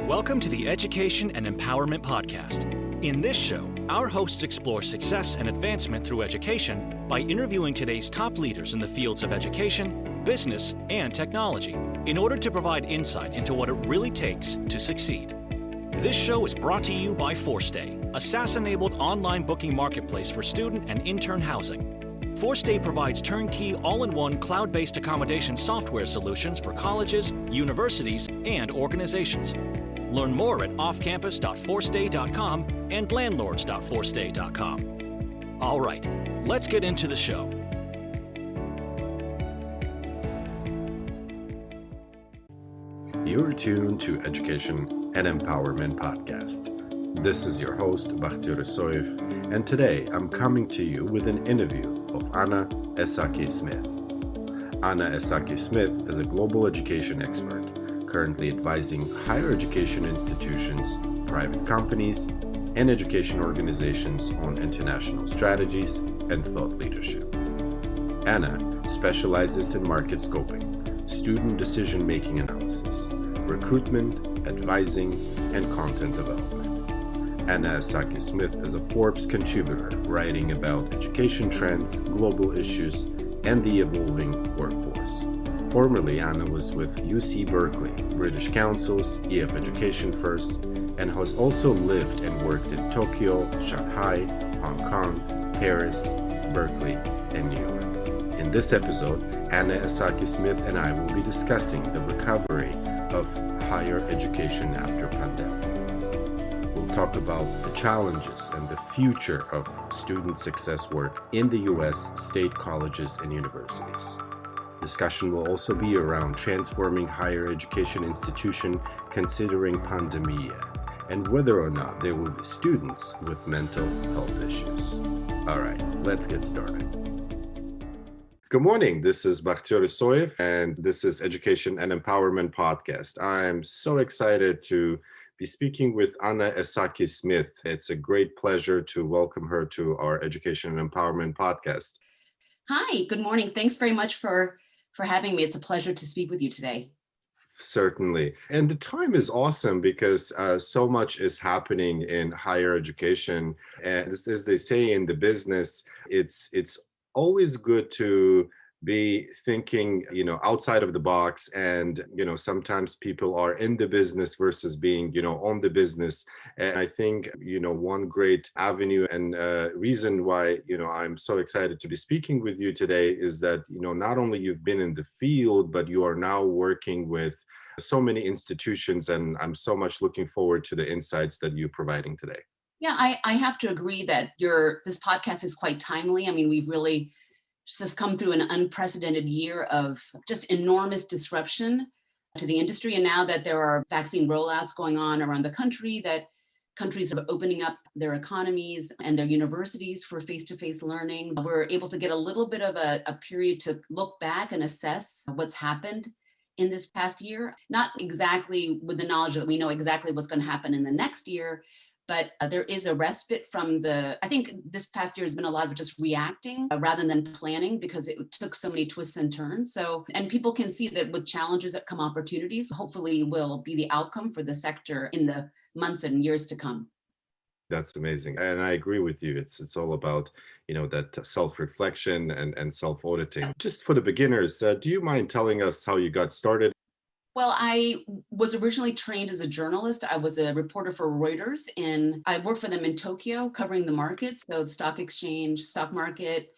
Welcome to the Education and Empowerment Podcast. In this show, our hosts explore success and advancement through education by interviewing today's top leaders in the fields of education, business, and technology in order to provide insight into what it really takes to succeed. This show is brought to you by ForStay, a SaaS-enabled online booking marketplace for student and intern housing. ForStay provides turnkey, all-in-one cloud-based accommodation software solutions for colleges, universities, and organizations. Learn more at offcampus.forstay.com and landlords.forstay.com. All right, let's get into the show. You're tuned to Education and Empowerment Podcast. This is your host, Bakhtiyor Isoev, and today I'm coming to you with an interview of Esaki Smith. Esaki Smith is a global education expert, currently advising higher education institutions, private companies, and education organizations on international strategies and thought leadership. Anna specializes in market scoping, student decision-making analysis, recruitment, advising, and content development. Esaki Smith is a Forbes contributor writing about education trends, global issues, and the evolving workforce. Formerly, Anna was with UC Berkeley, British Council's EF Education First, and has also lived and worked in Tokyo, Shanghai, Hong Kong, Paris, Berkeley, and New York. In this episode, Esaki Smith and I will be discussing the recovery of higher education after pandemic. We'll talk about the challenges and the future of student success work in the U.S. state colleges and universities. Discussion will also be around transforming higher education institution considering pandemia and whether or not there will be students with mental health issues. All right, let's get started. Good morning. This is Bakhtiyor Isoev, and this is Education and Empowerment Podcast. I'm so excited to be speaking with Esaki Smith. It's a great pleasure to welcome her to our Education and Empowerment Podcast. Hi, good morning. Thanks very much for having me. It's a pleasure to speak with you today. Certainly. And the time is awesome because so much is happening in higher education. And as they say in the business, it's always good to be thinking, outside of the box. And, sometimes people are in the business versus being, on the business. And I think, one great avenue and reason why, I'm so excited to be speaking with you today is that, not only you've been in the field, but you are now working with so many institutions. And I'm so much looking forward to the insights that you're providing today. Yeah, I have to agree that this podcast is quite timely. I mean, we've really just come through an unprecedented year of just enormous disruption to the industry. And now that there are vaccine rollouts going on around the country, that countries are opening up their economies and their universities for face-to-face learning, we're able to get a little bit of a period to look back and assess what's happened in this past year. Not exactly with the knowledge that we know exactly what's going to happen in the next year, but there is a respite from I think this past year has been a lot of just reacting rather than planning because it took so many twists and turns. And people can see that with challenges that come opportunities, hopefully will be the outcome for the sector in the months and years to come. That's amazing. And I agree with you. It's all about, that self-reflection and self-auditing. Just for the beginners, do you mind telling us how you got started? Well, I was originally trained as a journalist. I was a reporter for Reuters, and I worked for them in Tokyo covering the markets, so the stock exchange, stock market,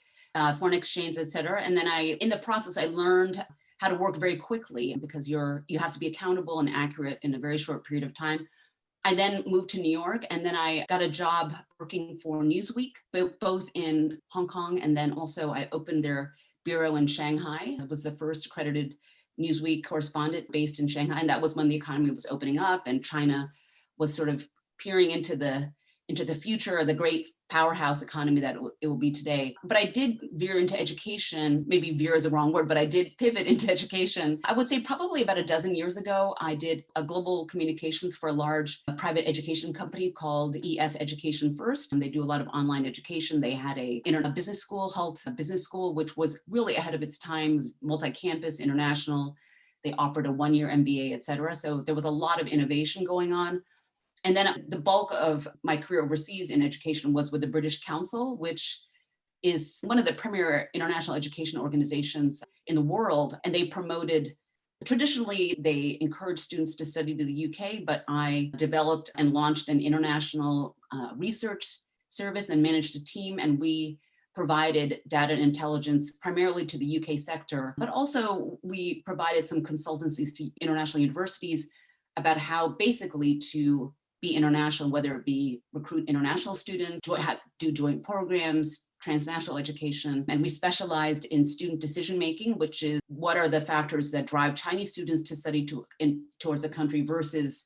foreign exchange, et cetera. And then in the process, I learned how to work very quickly because you have to be accountable and accurate in a very short period of time. I then moved to New York, and then I got a job working for Newsweek, both in Hong Kong, and then also I opened their bureau in Shanghai. I was the first accredited Newsweek correspondent based in Shanghai. And that was when the economy was opening up and China was sort of peering into the future of the great powerhouse economy that it will be today. But I did veer into education. Maybe veer is a wrong word, but I did pivot into education. I would say probably about a dozen years ago, I did a global communications for a large private education company called EF Education First. And they do a lot of online education. They had a business school, HALT business school, which was really ahead of its time, multi-campus, international. They offered a 1-year MBA, et cetera. So there was a lot of innovation going on. And then the bulk of my career overseas in education was with the British Council, which is one of the premier international education organizations in the world. And they promoted, traditionally, they encourage students to study to the UK, but I developed and launched an international research service and managed a team. And we provided data and intelligence primarily to the UK sector, but also we provided some consultancies to international universities about how basically to be international, whether it be recruit international students, do joint programs, transnational education. And we specialized in student decision-making, which is what are the factors that drive Chinese students to study towards a country versus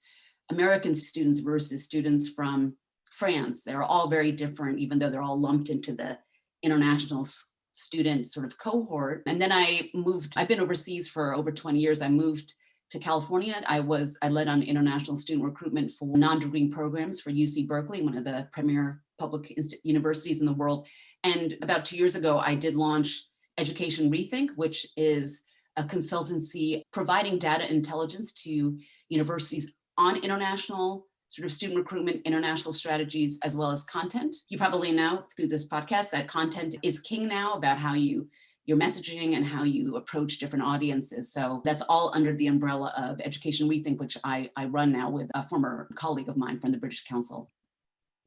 American students versus students from France. They're all very different, even though they're all lumped into the international student sort of cohort. And then I've been overseas for over 20 years. I moved to California. I led on international student recruitment for non-degree programs for UC Berkeley, one of the premier public universities in the world. And about 2 years ago, I did launch Education Rethink, which is a consultancy providing data intelligence to universities on international sort of student recruitment, international strategies, as well as content. You probably know through this podcast that content is king now about how your messaging and how you approach different audiences. So that's all under the umbrella of Education Rethink, which I run now with a former colleague of mine from the British Council.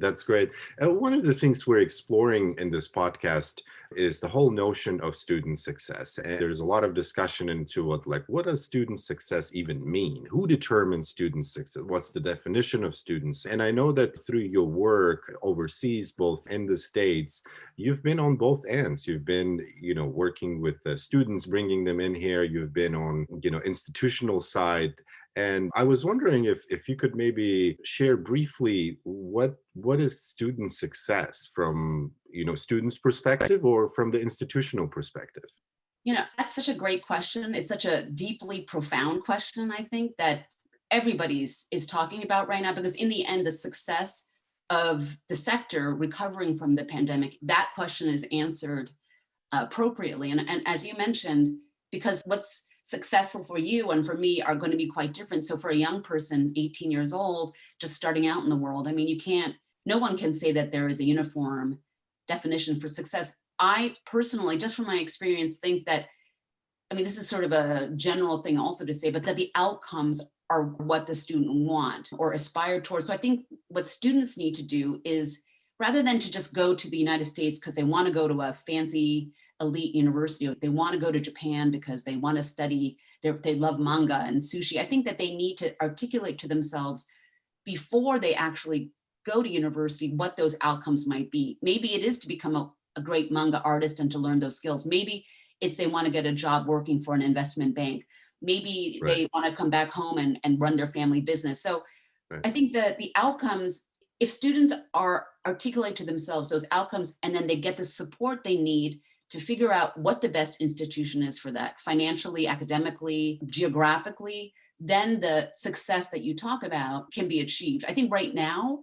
That's great. One of the things we're exploring in this podcast is the whole notion of student success. And there's a lot of discussion into what does student success even mean? Who determines student success? What's the definition of students? And I know that through your work overseas, both in the States, you've been on both ends. You've been, working with the students, bringing them in here. You've been on, institutional side. And I was wondering if you could maybe share briefly what is student success from students' perspective or from the institutional perspective? That's such a great question. It's such a deeply profound question, I think, that everybody's is talking about right now, because in the end, the success of the sector recovering from the pandemic, that question is answered appropriately. And as you mentioned, because what's successful for you and for me are going to be quite different. So for a young person, 18 years old, just starting out in the world, I mean, no one can say that there is a uniform definition for success. I personally, just from my experience, think that, this is sort of a general thing also to say, but that the outcomes are what the student want or aspire towards. So I think what students need to do is, rather than to just go to the United States because they want to go to a fancy elite university, or they want to go to Japan because they want to study, they love manga and sushi, I think that they need to articulate to themselves before they actually go to university what those outcomes might be. Maybe it is to become a great manga artist and to learn those skills. Maybe it's they want to get a job working for an investment bank. Maybe Right. They want to come back home and run their family business. So Right. I think that the outcomes, if students articulate to themselves those outcomes, and then they get the support they need to figure out what the best institution is for that, financially, academically, geographically, then the success that you talk about can be achieved. I think right now,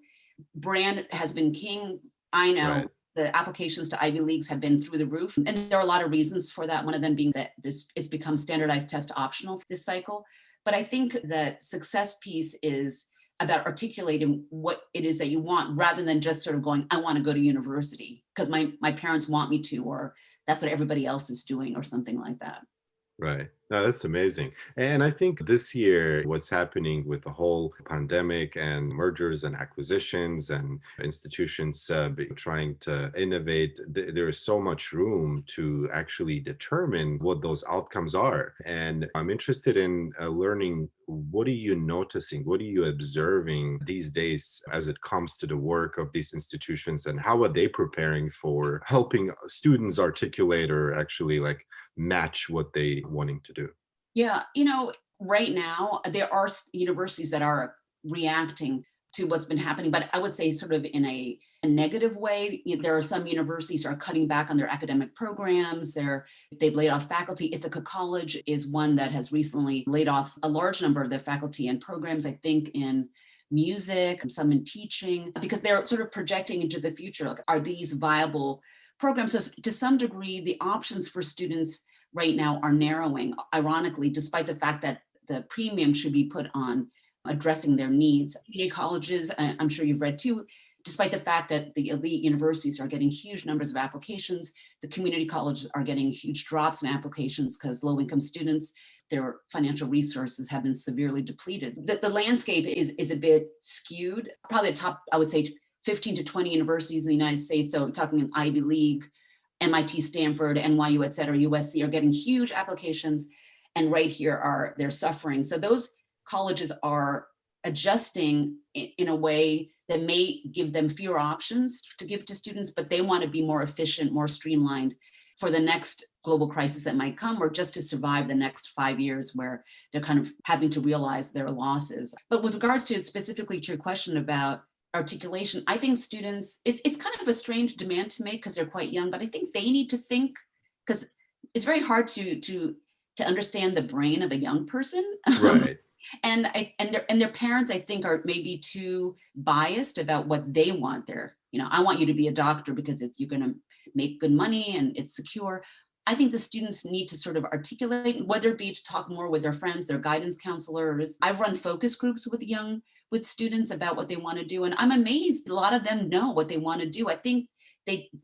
brand has been king. I know Right. the applications to Ivy Leagues have been through the roof, and there are a lot of reasons for that. One of them being that it's become standardized test optional for this cycle. But I think that success piece is about articulating what it is that you want, rather than just sort of going, I want to go to university because my parents want me to, or that's what everybody else is doing, or something like that. Right. No, that's amazing. And I think this year, what's happening with the whole pandemic and mergers and acquisitions and institutions trying to innovate, there is so much room to actually determine what those outcomes are. And I'm interested in learning, what are you noticing? What are you observing these days as it comes to the work of these institutions, and how are they preparing for helping students articulate or actually match what they wanting to do? Yeah, right now there are universities that are reacting to what's been happening, but I would say sort of in a negative way. There are some universities that are cutting back on their academic programs. They've laid off faculty. Ithaca College is one that has recently laid off a large number of their faculty and programs, I think in music, some in teaching, because they're sort of projecting into the future. Are these viable programs? So to some degree, the options for students right now are narrowing, ironically, despite the fact that the premium should be put on addressing their needs. Community colleges, I'm sure you've read too, despite the fact that the elite universities are getting huge numbers of applications, the community colleges are getting huge drops in applications because low-income students, their financial resources have been severely depleted. The landscape is a bit skewed. Probably the top, I would say, 15 to 20 universities in the United States, so I'm talking an Ivy League, MIT, Stanford, NYU, et cetera, USC, are getting huge applications, and right here they're suffering. So those colleges are adjusting in a way that may give them fewer options to give to students, but they want to be more efficient, more streamlined for the next global crisis that might come, or just to survive the next 5 years where they're kind of having to realize their losses. But with regards to specifically to your question about articulation, I think students, it's kind of a strange demand to make because they're quite young, but I think they need to think, because it's very hard to understand the brain of a young person. Right. And their parents, I think, are maybe too biased about what they want. I want you to be a doctor because you're going to make good money and it's secure. I think the students need to sort of articulate, whether it be to talk more with their friends, their guidance counselors. I've run focus groups with students about what they want to do, and I'm amazed a lot of them know what they want to do. I think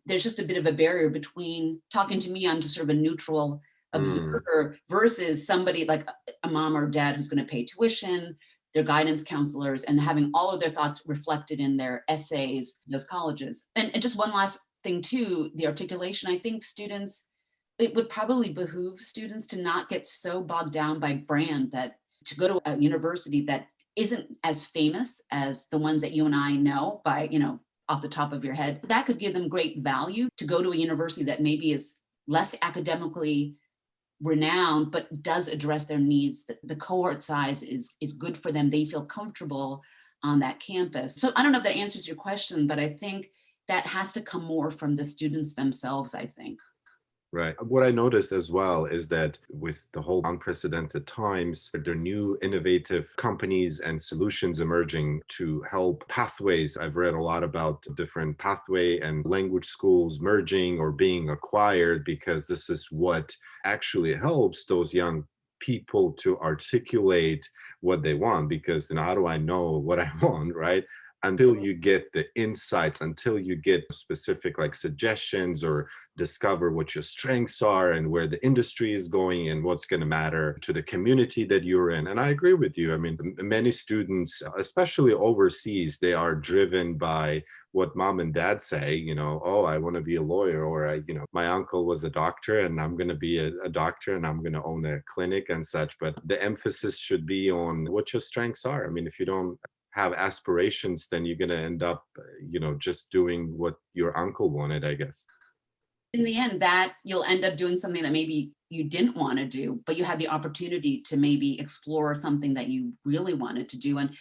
there's just a bit of a barrier between talking to me, I'm just sort of a neutral observer, versus somebody like a mom or dad who's going to pay tuition, their guidance counselors, and having all of their thoughts reflected in their essays, those colleges. And just one last thing too, the articulation, I think it would probably behoove students to not get so bogged down by brand, that to go to a university that isn't as famous as the ones that you and I know by, off the top of your head. That could give them great value to go to a university that maybe is less academically renowned, but does address their needs. The cohort size is good for them. They feel comfortable on that campus. So I don't know if that answers your question, but I think that has to come more from the students themselves, I think. Right. What I noticed as well is that with the whole unprecedented times, there are new innovative companies and solutions emerging to help pathways. I've read a lot about different pathway and language schools merging or being acquired, because this is what actually helps those young people to articulate what they want. Because how do I know what I want, right? Until you get the insights, until you get specific like suggestions or discover what your strengths are and where the industry is going and what's going to matter to the community that you're in. And I agree with you. I mean, many students, especially overseas, they are driven by what mom and dad say, oh, I want to be a lawyer, or my uncle was a doctor and I'm going to be a doctor and I'm going to own a clinic and such. But the emphasis should be on what your strengths are. I mean, if you don't have aspirations, then you're going to end up, just doing what your uncle wanted, I guess. In the end, that you'll end up doing something that maybe you didn't want to do, but you had the opportunity to maybe explore something that you really wanted to do. And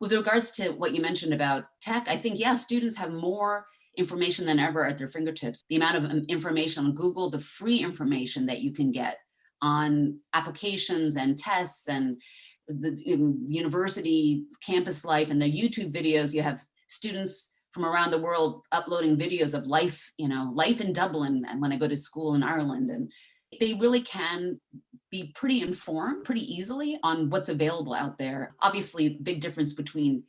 with regards to what you mentioned about tech, I think, yes, students have more information than ever at their fingertips. The amount of information on Google, the free information that you can get on applications and tests and the university campus life and the YouTube videos. You have students from around the world uploading videos of life in Dublin, and when I go to school in Ireland, and they really can be pretty informed pretty easily on what's available out there. Obviously, big difference between,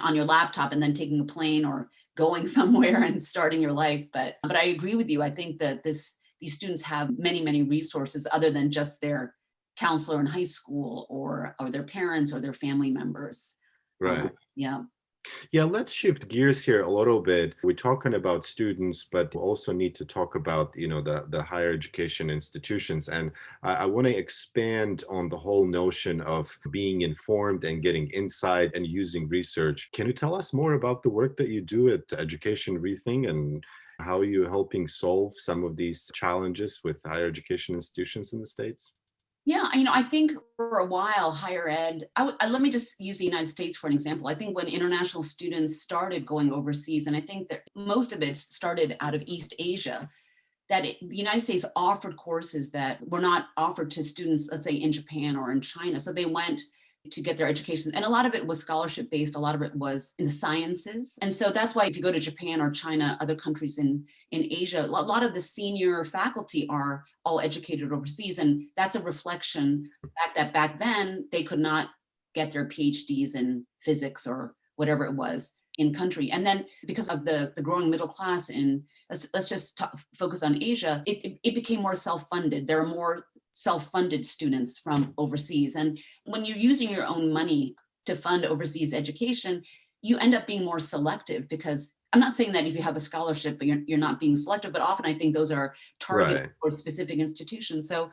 on your laptop and then taking a plane or going somewhere and starting your life. But I agree with you. I think that these students have many, many resources other than just their counselor in high school or their parents or their family members. Right. Yeah. Yeah, let's shift gears here a little bit. We're talking about students, but we also need to talk about, the higher education institutions. And I want to expand on the whole notion of being informed and getting insight and using research. Can you tell us more about the work that you do at Education Rethink and how you're helping solve some of these challenges with higher education institutions in the States? Yeah, I think for a while, higher ed, let me just use the United States for an example. I think when international students started going overseas, and I think that most of it started out of East Asia, that the United States offered courses that were not offered to students, let's say in Japan or in China. So they went to get their education. And a lot of it was scholarship based. A lot of it was in the sciences. And so that's why if you go to Japan or China, other countries in Asia, a lot of the senior faculty are all educated overseas. And that's a reflection that back then they could not get their PhDs in physics or whatever it was in country. And then because of the growing middle class in, let's just focus on Asia, it became more self-funded. There are more self-funded students from overseas. And when you're using your own money to fund overseas education, you end up being more selective, because I'm not saying that if you have a scholarship, but you're not being selective, but often I think those are targeted for specific institutions. So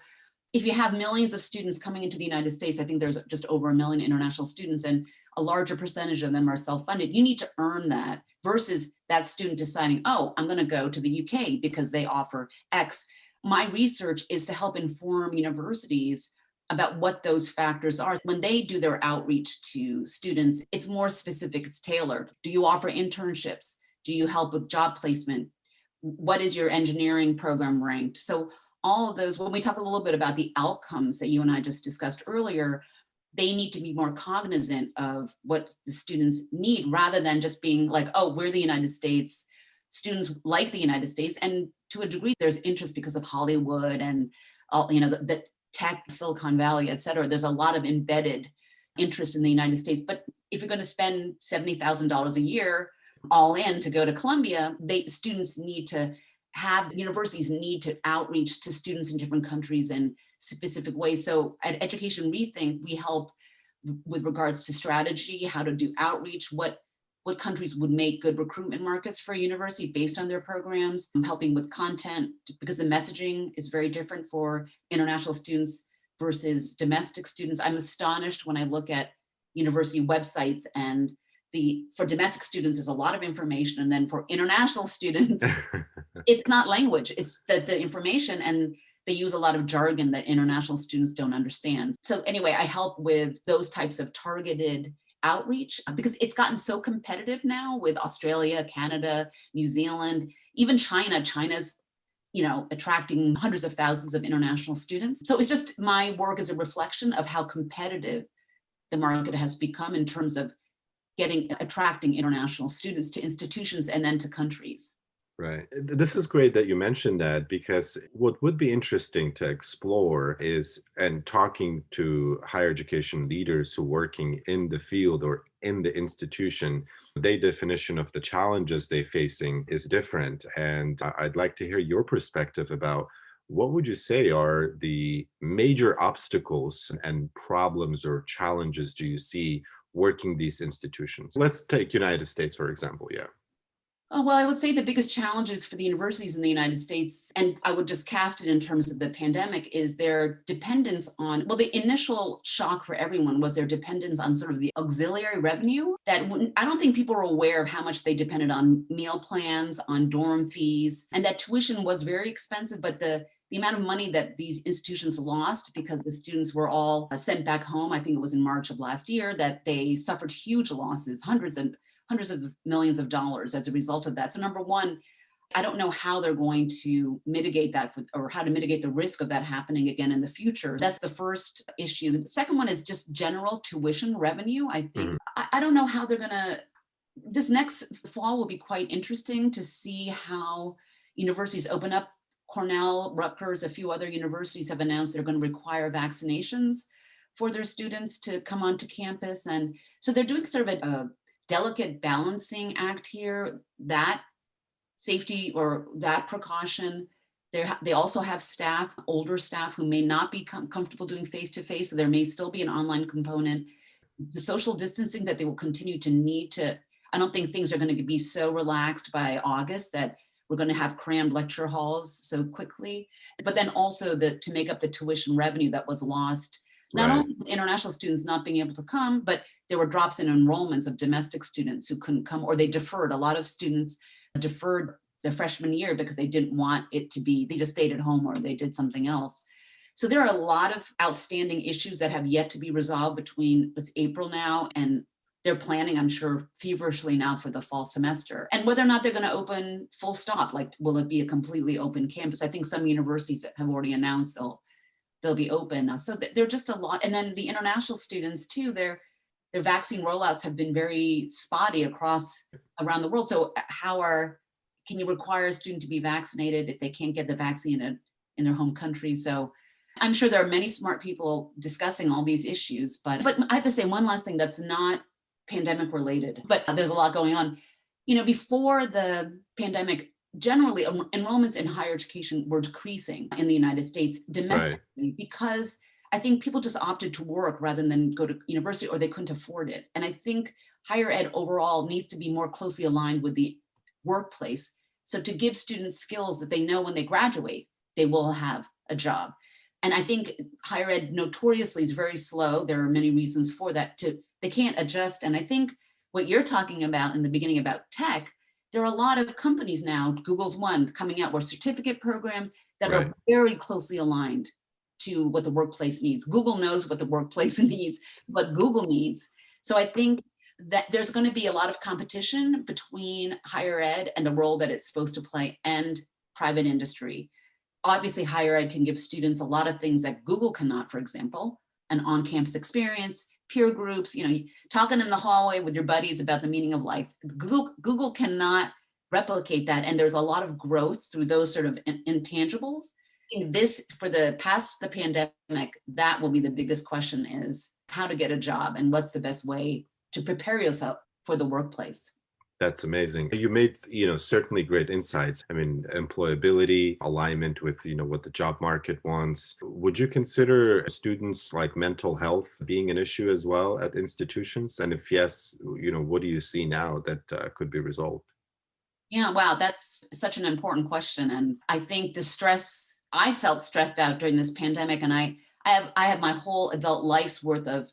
if you have millions of students coming into the United States, I think there's just over 1 million international students, and a larger percentage of them are self-funded. You need to earn that versus that student deciding, oh, I'm going to go to the UK because they offer X. My research is to help inform universities about what those factors are. When they do their outreach to students, it's more specific, it's tailored. Do you offer internships? Do you help with job placement? What is your engineering program ranked? So all of those, when we talk a little bit about the outcomes that you and I just discussed earlier, they need to be more cognizant of what the students need, rather than just being like, oh, we're the United States. Students like the United States. And to a degree, there's interest because of Hollywood and all, the tech, Silicon Valley, et cetera. There's a lot of embedded interest in the United States. But if you're going to spend $70,000 a year all in to go to Columbia, universities need to outreach to students in different countries in specific ways. So at Education Rethink, we help with regards to strategy, how to do outreach, what countries would make good recruitment markets for a university based on their programs. I'm helping with content, because the messaging is very different for international students versus domestic students. I'm astonished when I look at university websites, and for domestic students, there's a lot of information. And then for international students, it's not language, it's the information, and they use a lot of jargon that international students don't understand. So anyway, I help with those types of targeted outreach, because it's gotten so competitive now with Australia, Canada, New Zealand, even China. China's, attracting hundreds of thousands of international students. So it's just, my work is a reflection of how competitive the market has become in terms of attracting international students to institutions and then to countries. Right. This is great that you mentioned that, because what would be interesting to explore is, and talking to higher education leaders who are working in the field or in the institution, their definition of the challenges they're facing is different. And I'd like to hear your perspective about what would you say are the major obstacles and problems or challenges do you see working these institutions? Let's take United States, for example. Yeah. Oh, well, I would say the biggest challenges for the universities in the United States, and I would just cast it in terms of the pandemic, is their dependence on, well, the initial shock for everyone was their dependence on sort of the auxiliary revenue. That I don't think people were aware of how much they depended on meal plans, on dorm fees, and that tuition was very expensive, but the amount of money that these institutions lost because the students were all sent back home, I think it was in March of last year, that they suffered huge losses, hundreds of millions of dollars as a result of that. So number one, I don't know how they're going to mitigate that, or how to mitigate the risk of that happening again in the future. That's the first issue. The second one is just general tuition revenue. I think, I don't know how they're gonna, this next fall will be quite interesting to see how universities open up. Cornell, Rutgers, a few other universities have announced they're going to require vaccinations for their students to come onto campus. And so they're doing sort of a delicate balancing act here, that safety or that precaution. They also have staff, older staff, who may not be comfortable doing face-to-face, so there may still be an online component. The social distancing that they will continue to need to, I don't think things are going to be so relaxed by August that we're going to have crammed lecture halls so quickly, but then also to make up the tuition revenue that was lost. Not only international students not being able to come, but there were drops in enrollments of domestic students who couldn't come, or they deferred. A lot of students deferred their freshman year because they didn't want it to be, they just stayed at home or they did something else. So there are a lot of outstanding issues that have yet to be resolved between, it's April now, and they're planning, I'm sure, feverishly now for the fall semester. And whether or not they're going to open full stop, like, will it be a completely open campus? I think some universities have already announced they'll they'll be open. So they're just a lot. And then the international students too, their vaccine rollouts have been very spotty around the world. So can you require a student to be vaccinated if they can't get the vaccine in their home country? So I'm sure there are many smart people discussing all these issues, but I have to say one last thing that's not pandemic related, but there's a lot going on. Before the pandemic, generally enrollments in higher education were decreasing in the United States domestically, because I think people just opted to work rather than go to university, or they couldn't afford it. And I think higher ed overall needs to be more closely aligned with the workplace. So to give students skills that they know when they graduate, they will have a job. And I think higher ed notoriously is very slow. There are many reasons for that. They can't adjust. And I think what you're talking about in the beginning about tech, there are a lot of companies now, Google's one, coming out with certificate programs that are very closely aligned to what the workplace needs. Google knows what the workplace needs, what Google needs. So I think that there's going to be a lot of competition between higher ed and the role that it's supposed to play and private industry. Obviously, higher ed can give students a lot of things that Google cannot, for example, an on-campus experience, peer groups, talking in the hallway with your buddies about the meaning of life. Google cannot replicate that. And there's a lot of growth through those sort of intangibles. I think for the pandemic, that will be the biggest question, is how to get a job and what's the best way to prepare yourself for the workplace. That's amazing. You made, certainly great insights. I mean, employability, alignment with, what the job market wants. Would you consider students like mental health being an issue as well at institutions? And if yes, what do you see now that could be resolved? Yeah, wow, that's such an important question. And I think I felt stressed out during this pandemic, and I have my whole adult life's worth of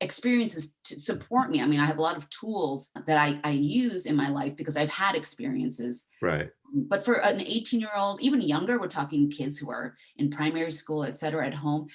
experiences to support me. I mean, I have a lot of tools that I use in my life because I've had experiences. Right. But for an 18-year-old, even younger, we're talking kids who are in primary school, et cetera, at home,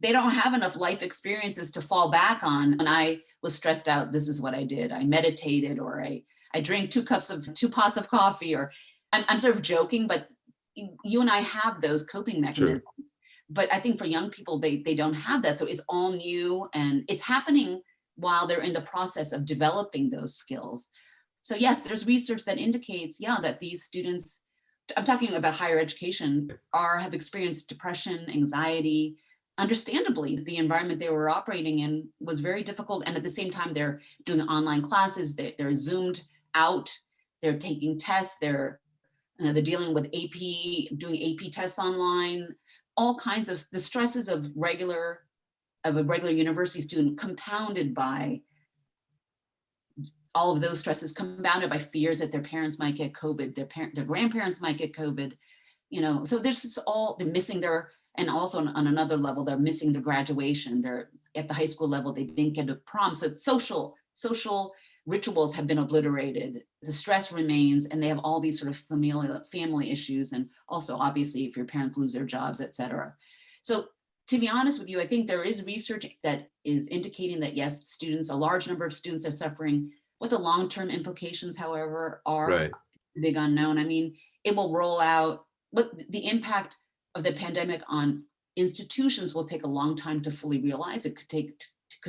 they don't have enough life experiences to fall back on. When I was stressed out, this is what I did. I meditated, or I drank 2 pots of coffee, or I'm sort of joking, but you and I have those coping mechanisms. Sure. But I think for young people, they don't have that. So it's all new, and it's happening while they're in the process of developing those skills. So yes, there's research that indicates, that these students, I'm talking about higher education, have experienced depression, anxiety. Understandably, the environment they were operating in was very difficult. And at the same time, they're doing online classes, they're Zoomed out, they're taking tests, they're dealing with doing AP tests online. All kinds of the stresses of a regular university student, compounded by all of those stresses, compounded by fears that their parents might get COVID, their grandparents might get COVID, so there's just they're missing and also on another level, they're missing their graduation. They're at the high school level, they didn't get a prom. So social rituals have been obliterated. The stress remains, and they have all these sort of family issues. And also, obviously, if your parents lose their jobs, et cetera. So to be honest with you, I think there is research that is indicating that, yes, a large number of students are suffering. What the long-term implications, however, are a big unknown. I mean, it will roll out. What the impact of the pandemic on institutions will take a long time to fully realize. It could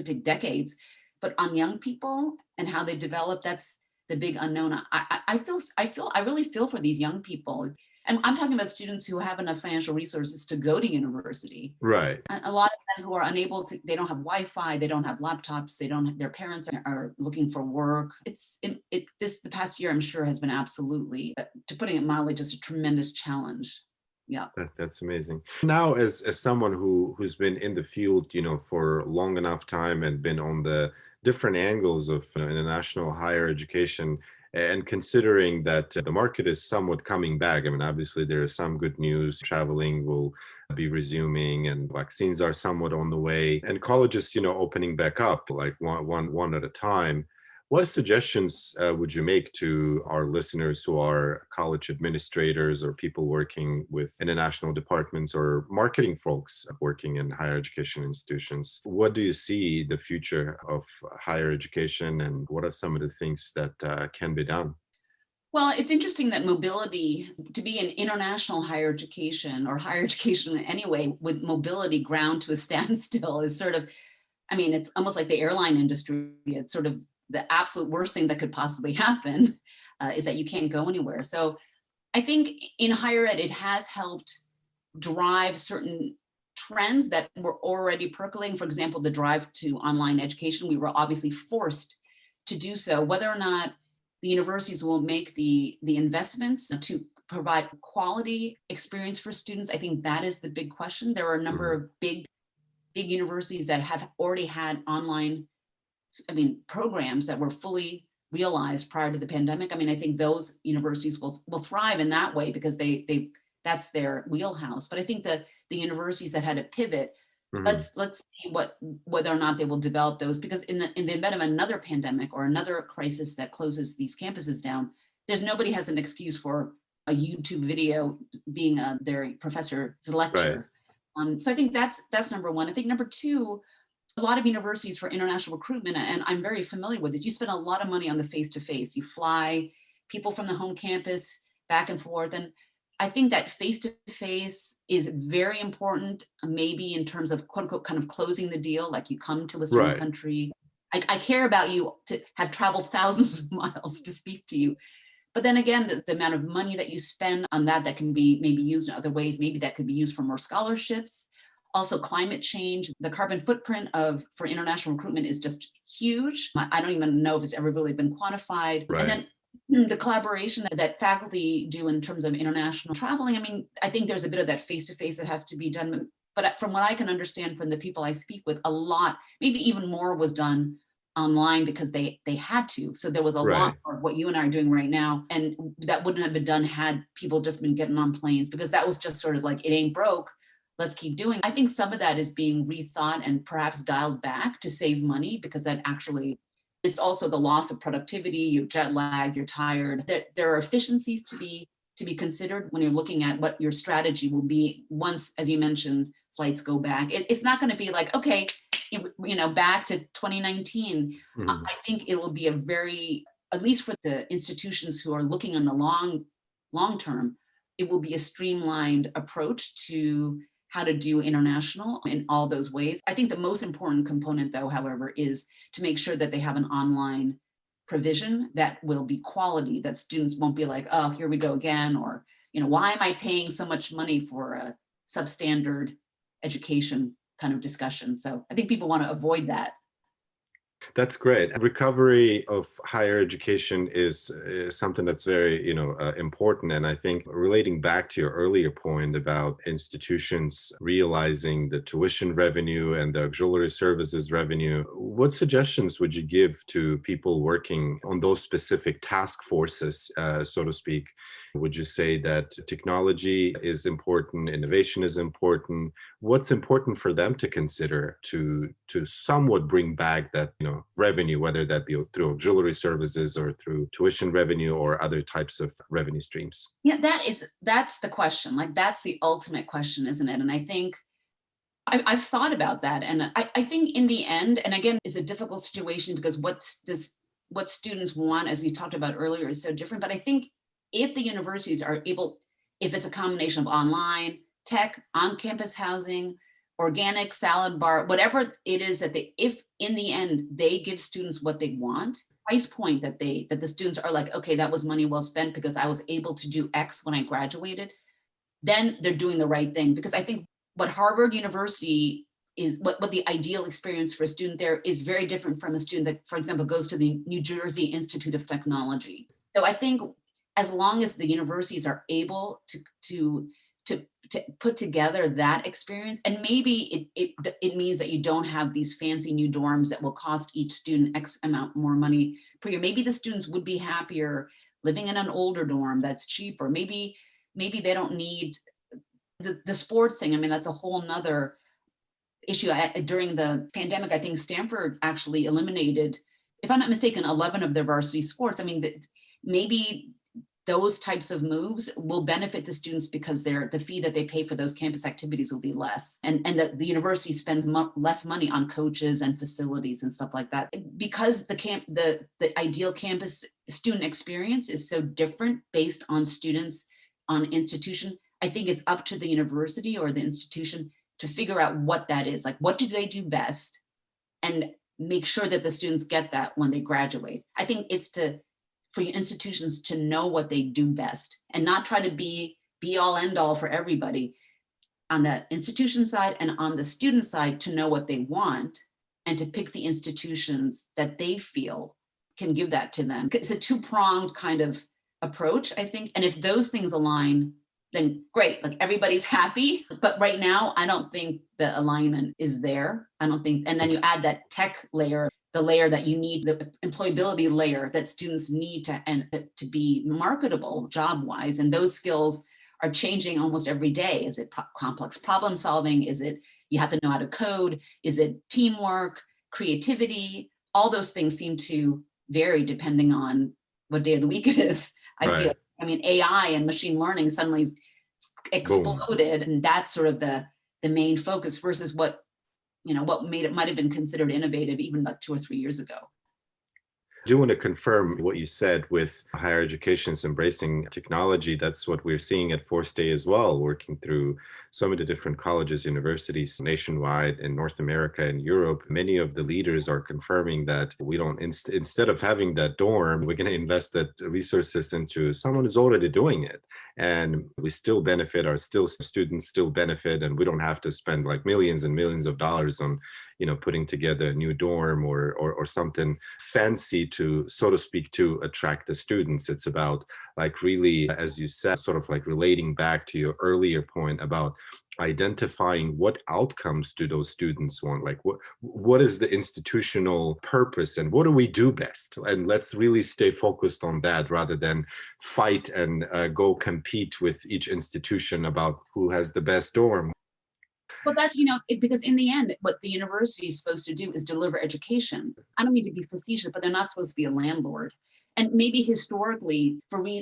take decades. But on young people and how they develop, that's the big unknown. I really feel for these young people. And I'm talking about students who have enough financial resources to go to university. Right. A lot of them who are unable to, they don't have Wi-Fi, they don't have laptops, their parents are looking for work. The past year, I'm sure, has been absolutely, to putting it mildly, just a tremendous challenge. Yeah. That's amazing. Now, as someone who's been in the field, for long enough time and been on the different angles of international higher education, and considering that the market is somewhat coming back, I mean, obviously there is some good news. Traveling will be resuming, and vaccines are somewhat on the way, and colleges, opening back up like one at a time. What suggestions would you make to our listeners who are college administrators or people working with international departments or marketing folks working in higher education institutions? What do you see the future of higher education, and what are some of the things that can be done? Well, it's interesting that mobility, to be in international higher education or higher education anyway, with mobility ground to a standstill is sort of, I mean, it's almost like the airline industry. It's sort of the absolute worst thing that could possibly happen is that you can't go anywhere. So I think in higher ed, it has helped drive certain trends that were already percolating. For example, the drive to online education, we were obviously forced to do so. Whether or not the universities will make the investments to provide quality experience for students, I think that is the big question. There are a number of big universities that have already had online, programs that were fully realized prior to the pandemic. I mean, I think those universities will thrive in that way because they that's their wheelhouse. But I think the universities that had to pivot, Mhm. let's see whether or not they will develop those, because in the event of another pandemic or another crisis that closes these campuses down, nobody has an excuse for a YouTube video being their professor's Right. lecture. So I think that's number one. I think number two, a lot of universities for international recruitment, and I'm very familiar with this, you spend a lot of money on the face-to-face. You fly people from the home campus back and forth. And I think that face-to-face is very important, maybe in terms of quote unquote kind of closing the deal, like you come to a certain Right. country. I care about you to have traveled thousands of miles to speak to you. But then again, the amount of money that you spend on that can be maybe used in other ways. Maybe that could be used for more scholarships. Also, climate change, the carbon footprint for international recruitment is just huge. I don't even know if it's ever really been quantified. And Right. then the collaboration that faculty do in terms of international traveling. I mean, I think there's a bit of that face-to-face that has to be done. But from what I can understand from the people I speak with, a lot, maybe even more was done online because they had to. So there was a lot Right. more of what you and I are doing right now. And that wouldn't have been done had people just been getting on planes, because that was just sort of like, it ain't broke, let's keep doing. I think some of that is being rethought and perhaps dialed back to save money, because that actually, it's also the loss of productivity. You're jet lagged, you're tired. There are efficiencies to be considered when you're looking at what your strategy will be once, as you mentioned, flights go back. It's not going to be like, okay, back to 2019. I Mhm. think it will be a very, at least for the institutions who are looking on the long term, it will be a streamlined approach to how to do international in all those ways. I think the most important component, though, however, is to make sure that they have an online provision that will be quality, that students won't be like, oh, here we go again, or, why am I paying so much money for a substandard education kind of discussion. So I think people want to avoid that. That's great. Recovery of higher education is something that's very, important. And I think relating back to your earlier point about institutions realizing the tuition revenue and the auxiliary services revenue, what suggestions would you give to people working on those specific task forces, so to speak? Would you say that technology is important, innovation is important? What's important for them to consider to somewhat bring back that revenue, whether that be through auxiliary services or through tuition revenue or other types of revenue streams? Yeah, that's the question. Like, that's the ultimate question, isn't it? And I think I've thought about that, and I think in the end, and again, it's a difficult situation because what students want, as we talked about earlier, is so different. But I think if the universities are able, if it's a combination of online, tech, on-campus housing, organic salad bar, whatever it is that if in the end they give students what they want, price point that the students are like, okay, that was money well spent because I was able to do X when I graduated, then they're doing the right thing. Because I think what Harvard University is, what the ideal experience for a student there is very different from a student that, for example, goes to the New Jersey Institute of Technology. So I think as long as the universities are able to put together that experience, and maybe it means that you don't have these fancy new dorms that will cost each student X amount more money per year. Maybe the students would be happier living in an older dorm that's cheaper. Maybe they don't need the sports thing. I mean, that's a whole nother issue. During the pandemic, I think Stanford actually eliminated, if I'm not mistaken, 11 of their varsity sports. I mean, maybe those types of moves will benefit the students because the fee that they pay for those campus activities will be less. And the university spends less money on coaches and facilities and stuff like that. Because the ideal campus student experience is so different based on students, on institution, I think it's up to the university or the institution to figure out what that is. Like, what do they do best? And make sure that the students get that when they graduate. I think it's for your institutions to know what they do best and not try to be all end all for everybody. On the institution side and on the student side, to know what they want and to pick the institutions that they feel can give that to them. It's a two-pronged kind of approach, I think. And if those things align, then great, like everybody's happy. But right now, I don't think the alignment is there. I don't think, and then you add that tech layer, the layer that you need, the employability layer that students need to be marketable job-wise. And those skills are changing almost every day. Is it complex problem solving? Is it you have to know how to code? Is it teamwork, creativity? All those things seem to vary depending on what day of the week it is. I feel, I mean, AI and machine learning suddenly exploded. Boom. And that's sort of the main focus versus what might have been considered innovative even like 2 or 3 years ago. I do want to confirm what you said with higher education's embracing technology. That's what we're seeing at Force Day as well, working through so many different colleges, universities nationwide in North America and Europe. Many of the leaders are confirming that we don't, instead of having that dorm, we're going to invest that resources into someone who's already doing it. And we still benefit, students still benefit, and we don't have to spend like millions and millions of dollars on putting together a new dorm or something fancy to, so to speak, to attract the students. It's about like really, as you said, sort of like relating back to your earlier point about identifying what outcomes do those students want, like what is the institutional purpose and what do we do best, and let's really stay focused on that rather than fight and go compete with each institution about who has the best dorm. Well, that's, because in the end, what the university is supposed to do is deliver education. I don't mean to be facetious, but they're not supposed to be a landlord. And maybe historically,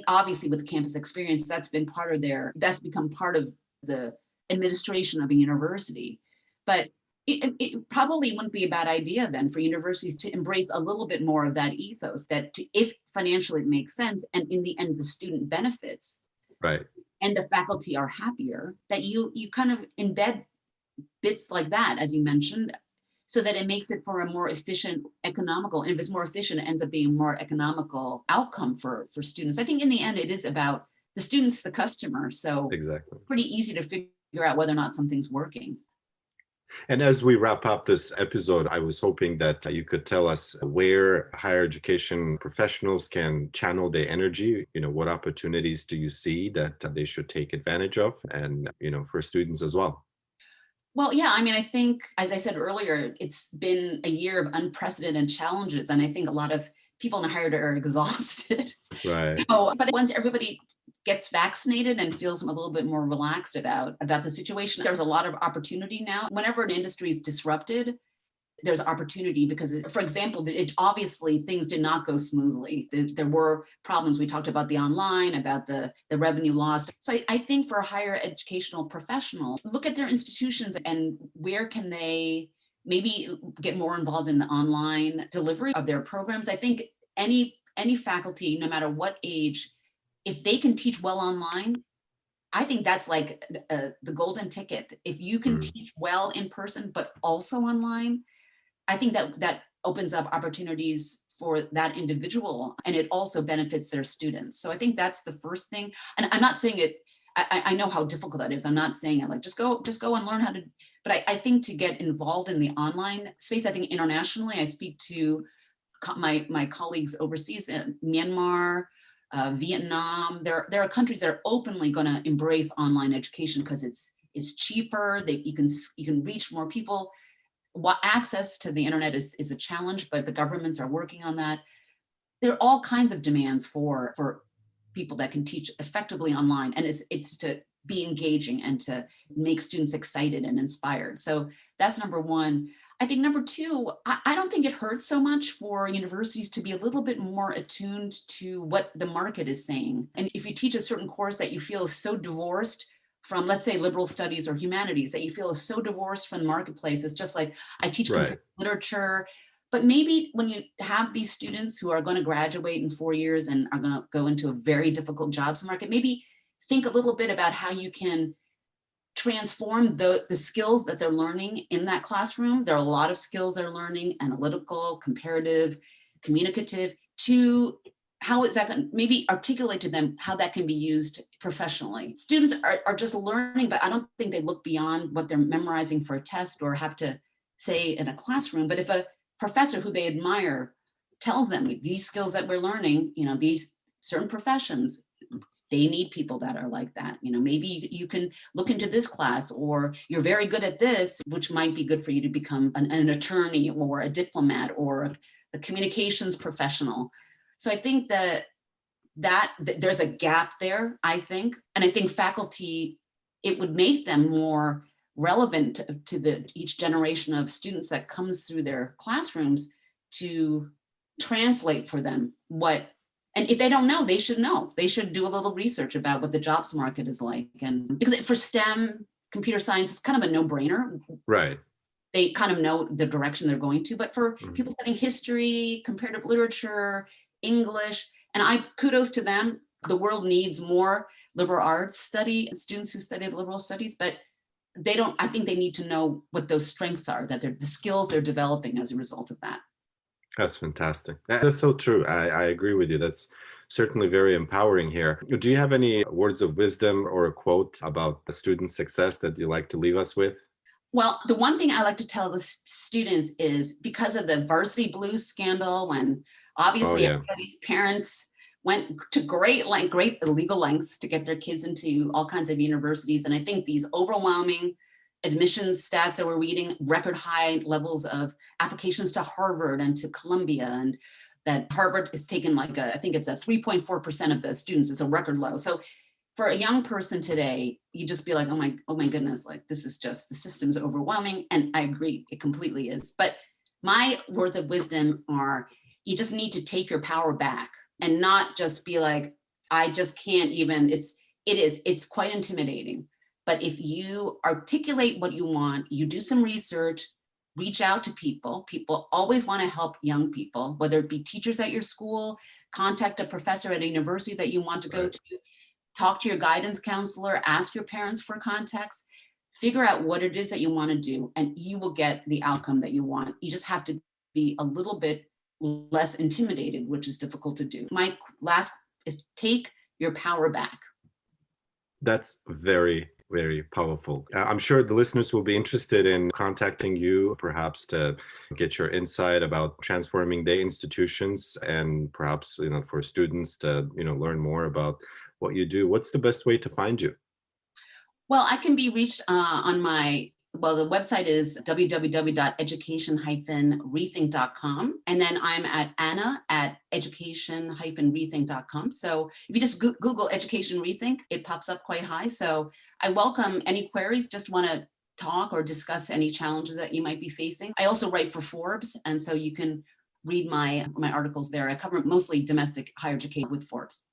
obviously with campus experience, that's become part of the administration of a university. But it probably wouldn't be a bad idea then for universities to embrace a little bit more of that ethos, that if financially it makes sense, and in the end, the student benefits, right, and the faculty are happier, that you kind of embed bits like that, as you mentioned, so that it makes it for a more efficient, economical, and if it's more efficient, it ends up being a more economical outcome for students. I think in the end, it is about the students, the customer. So exactly, pretty easy to figure out whether or not something's working. And as we wrap up this episode, I was hoping that you could tell us where higher education professionals can channel their energy. What opportunities do you see that they should take advantage of, and for students as well? Well, yeah, I mean, I think, as I said earlier, it's been a year of unprecedented challenges, and I think a lot of people in higher ed are exhausted. Right. But once everybody gets vaccinated and feels a little bit more relaxed about the situation, there's a lot of opportunity now. Whenever an industry is disrupted, there's opportunity because, for example, obviously things did not go smoothly. There were problems. We talked about the online, about the revenue lost. So I think for a higher educational professional, look at their institutions and where can they maybe get more involved in the online delivery of their programs. I think any faculty, no matter what age, if they can teach well online, I think that's like the golden ticket. If you can teach well in person, but also online, I think that opens up opportunities for that individual, and it also benefits their students. So I think that's the first thing. And I'm not saying it, I know how difficult that is. I'm not saying it like, just go and learn how to, but I think to get involved in the online space, I think internationally, I speak to my colleagues overseas in Myanmar, Vietnam. There are countries that are openly going to embrace online education because it's cheaper. You can reach more people. What access to the internet is a challenge, but the governments are working on that. There are all kinds of demands for people that can teach effectively online, and it's to be engaging and to make students excited and inspired. So that's number one. I think number two, I don't think it hurts so much for universities to be a little bit more attuned to what the market is saying. And if you teach a certain course that you feel is so divorced from, let's say, liberal studies or humanities, that you feel is so divorced from the marketplace, it's just like I teach Right. literature. But maybe when you have these students who are going to graduate in 4 years and are going to go into a very difficult jobs market, maybe think a little bit about how you can transform the skills that they're learning in that classroom. There are a lot of skills they're learning: analytical, comparative, communicative, to how is that going to maybe articulate to them how that can be used professionally. Students are just learning, but I don't think they look beyond what they're memorizing for a test or have to say in a classroom. But if a professor who they admire tells them these skills that we're learning, these certain professions, they need people that are like that. Maybe you can look into this class, or you're very good at this, which might be good for you to become an attorney or a diplomat or a communications professional. So I think that there's a gap there, I think. And I think faculty, it would make them more relevant to each generation of students that comes through their classrooms, to translate for them and if they don't know, they should know. They should do a little research about what the jobs market is like. And because for STEM, computer science, it's kind of a no-brainer. Right. They kind of know the direction they're going to. But for people studying history, comparative literature, English, and kudos to them. The world needs more liberal arts students who study liberal studies, but I think they need to know what those strengths are, that they're the skills they're developing as a result of that. That's fantastic. That's so true. I agree with you. That's certainly very empowering here. Do you have any words of wisdom or a quote about student success that you like to leave us with? Well, the one thing I like to tell the students is, because of the varsity blues scandal, when obviously everybody's parents went to great illegal lengths to get their kids into all kinds of universities. And I think these overwhelming admissions stats that we're reading, record high levels of applications to Harvard and to Columbia, and that Harvard is taken I think it's a 3.4% of the students, is a record low. So for a young person today, you just be like, oh my goodness, this is just, the system's overwhelming. And I agree, it completely is. But my words of wisdom are, you just need to take your power back and not just be like, I just can't even, it's quite intimidating. But if you articulate what you want, you do some research, reach out to people. People always want to help young people, whether it be teachers at your school, contact a professor at a university that you want to go to, talk to your guidance counselor, ask your parents for contacts, figure out what it is that you want to do, and you will get the outcome that you want. You just have to be a little bit less intimidated, which is difficult to do. My last is take your power back. That's very, very powerful. I'm sure the listeners will be interested in contacting you, perhaps to get your insight about transforming their institutions, and perhaps, for students to, learn more about what you do. What's the best way to find you? Well, I can be reached on the website is www.education-rethink.com. And then I'm at anna@education-rethink.com. So if you just Google Education Rethink, it pops up quite high. So I welcome any queries, just want to talk or discuss any challenges that you might be facing. I also write for Forbes, and so you can read my articles there. I cover mostly domestic higher education with Forbes.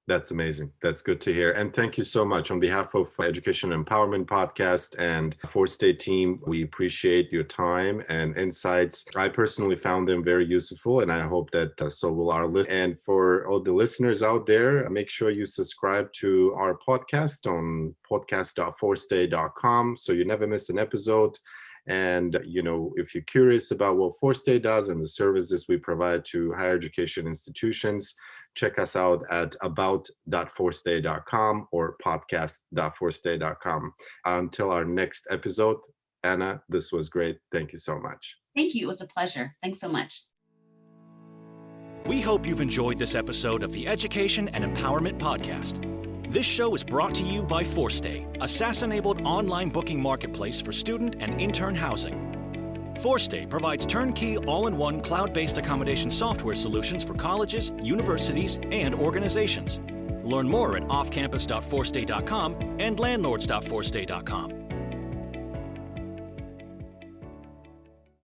That's amazing. That's good to hear. And thank you so much. On behalf of Education Empowerment Podcast and Forstay team, we appreciate your time and insights. I personally found them very useful, and I hope that so will our listeners. And for all the listeners out there, make sure you subscribe to our podcast on podcast.forstay.com so you never miss an episode. And, if you're curious about what Forstay does and the services we provide to higher education institutions, check us out at about.forstay.com or podcast.forstay.com. Until our next episode, Anna, this was great. Thank you so much. Thank you. It was a pleasure. Thanks so much. We hope you've enjoyed this episode of the Education and Empowerment Podcast. This show is brought to you by Forstay, a SaaS-enabled online booking marketplace for student and intern housing. Forstay provides turnkey, all-in-one cloud-based accommodation software solutions for colleges, universities, and organizations. Learn more at offcampus.forstay.com and landlords.forstay.com.